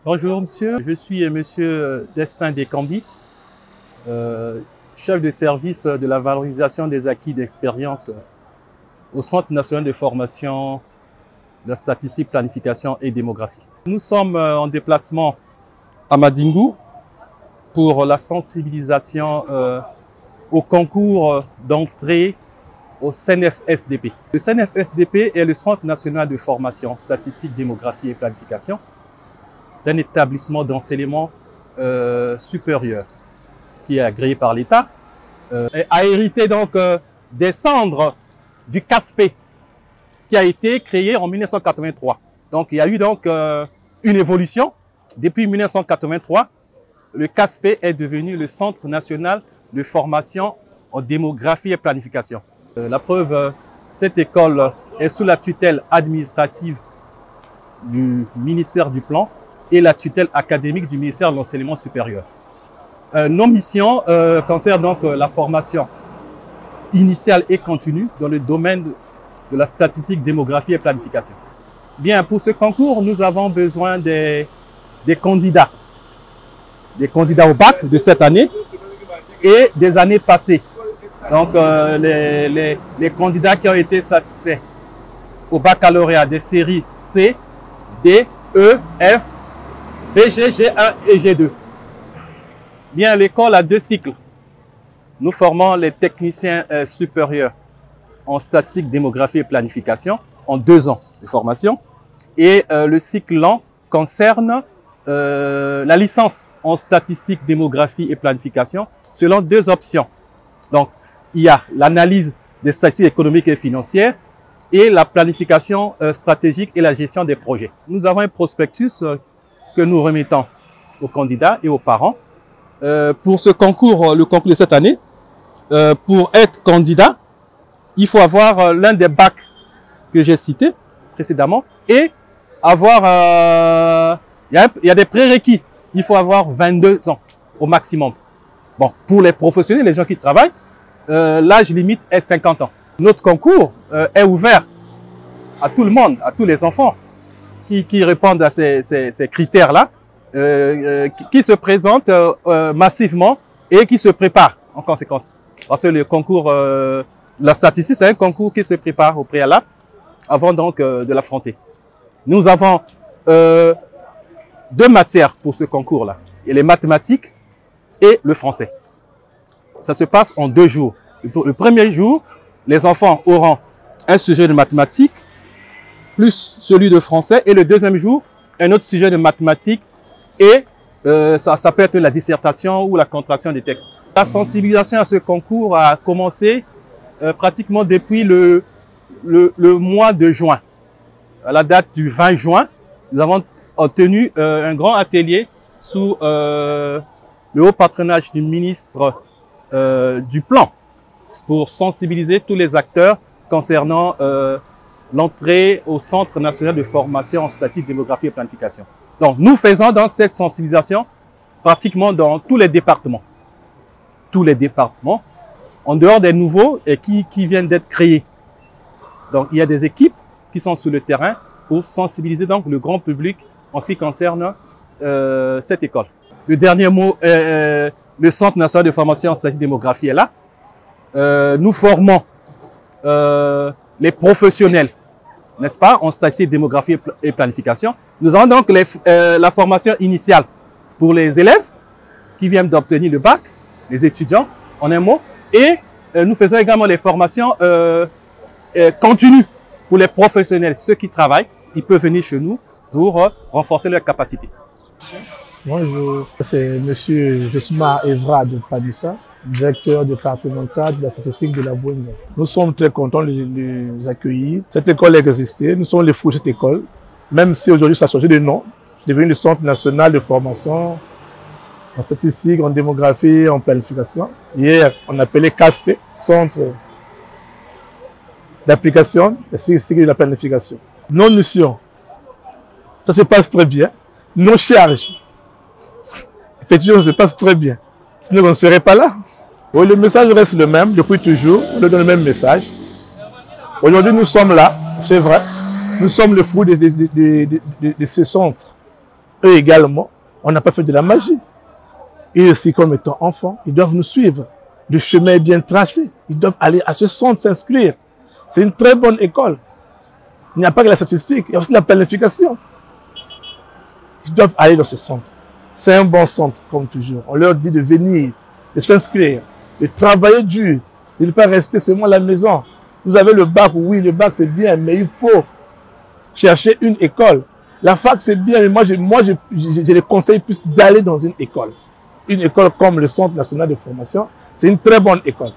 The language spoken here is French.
Bonjour monsieur, je suis monsieur Destin Descambi, chef de service de la valorisation des acquis d'expérience au Centre national de formation de la statistique, planification et démographie. Nous sommes en déplacement à Madingou pour la sensibilisation au concours d'entrée au CNFSDP. Le CNFSDP est le Centre national de formation statistique, démographie et planification. C'est un établissement d'enseignement supérieur qui est agréé par l'État, a hérité donc des cendres du CASP qui a été créé en 1983. Donc il y a eu donc une évolution. Depuis 1983, le CASP est devenu le Centre national de formation en démographie et planification. La preuve, cette école est sous la tutelle administrative du ministère du Plan et la tutelle académique du ministère de l'Enseignement supérieur. Nos missions concernent donc la formation initiale et continue dans le domaine de la statistique, démographie et planification. Bien, pour ce concours, nous avons besoin des candidats au bac de cette année et des années passées. Donc, les candidats qui ont été satisfaits au baccalauréat des séries C, D, E, F, BG, G1 et G2. Bien, l'école a deux cycles. Nous formons les techniciens supérieurs en statistique, démographie et planification en 2 ans de formation. Et le cycle lent concerne la licence en statistique, démographie et planification selon 2 options. Donc, il y a l'analyse des statistiques économiques et financières et la planification stratégique et la gestion des projets. Nous avons un prospectus que nous remettons aux candidats et aux parents. Pour ce concours, le concours de cette année, pour être candidat, il faut avoir l'un des bacs que j'ai cités précédemment et avoir, il y a des prérequis. Il faut avoir 22 ans au maximum. Bon, pour les professionnels, les gens qui travaillent, l'âge limite est 50 ans. Notre concours est ouvert à tout le monde, à tous les enfants qui répondent à ces critères-là, qui se présentent massivement et qui se préparent en conséquence. Parce que le concours, la statistique, c'est un concours qui se prépare au préalable avant donc de l'affronter. Nous avons 2 matières pour ce concours-là, les mathématiques et le français. Ça se passe en 2 jours. Le premier jour, les enfants auront un sujet de mathématiques plus celui de français, et le deuxième jour, un autre sujet de mathématiques, et ça peut être la dissertation ou la contraction des textes. La sensibilisation à ce concours a commencé pratiquement depuis le mois de juin. À la date du 20 juin, nous avons tenu un grand atelier sous le haut patronage du ministre du Plan pour sensibiliser tous les acteurs concernant l'entrée au Centre national de formation en statistique, démographie et planification. Donc, nous faisons donc cette sensibilisation pratiquement dans tous les départements. Tous les départements, en dehors des nouveaux et qui viennent d'être créés. Donc, il y a des équipes qui sont sur le terrain pour sensibiliser donc le grand public en ce qui concerne cette école. Le dernier mot, le Centre national de formation en statistique, démographie est là. Nous formons les professionnels, n'est-ce pas, en statistique, démographie et planification. Nous avons donc la formation initiale pour les élèves qui viennent d'obtenir le bac, les étudiants, en un mot, et nous faisons également les formations continues pour les professionnels, ceux qui travaillent, qui peuvent venir chez nous pour renforcer leurs capacités. Bonjour, c'est monsieur Josma Evra de Padissa, directeur départemental de la statistique de la Bouenza. Nous sommes très contents de les accueillir. Cette école existait, nous sommes les fruits de cette école, même si aujourd'hui ça a changé de nom. C'est devenu le Centre national de formation en statistique, en démographie, en planification. Hier, on appelait CASP, Centre d'application de la statistique et de la planification. Nos missions, ça se passe très bien. Nos charges, effectivement, ça se passe très bien. Sinon, on ne serait pas là. Oui, le message reste le même depuis toujours. On donne le même message. Aujourd'hui, nous sommes là, c'est vrai. Nous sommes le fruit de ce centre eux également, on n'a pas fait de la magie. Et aussi, comme étant enfants, ils doivent nous suivre. Le chemin est bien tracé. Ils doivent aller à ce centre s'inscrire. C'est une très bonne école. Il n'y a pas que la statistique, il y a aussi la planification. Ils doivent aller dans ce centre. C'est un bon centre, comme toujours. On leur dit de venir, de s'inscrire, de travailler dur, de ne pas rester seulement à la maison. Vous avez le bac, oui, le bac c'est bien, mais il faut chercher une école. La fac c'est bien, mais moi je les conseille plus d'aller dans une école. Une école comme le Centre national de formation, c'est une très bonne école.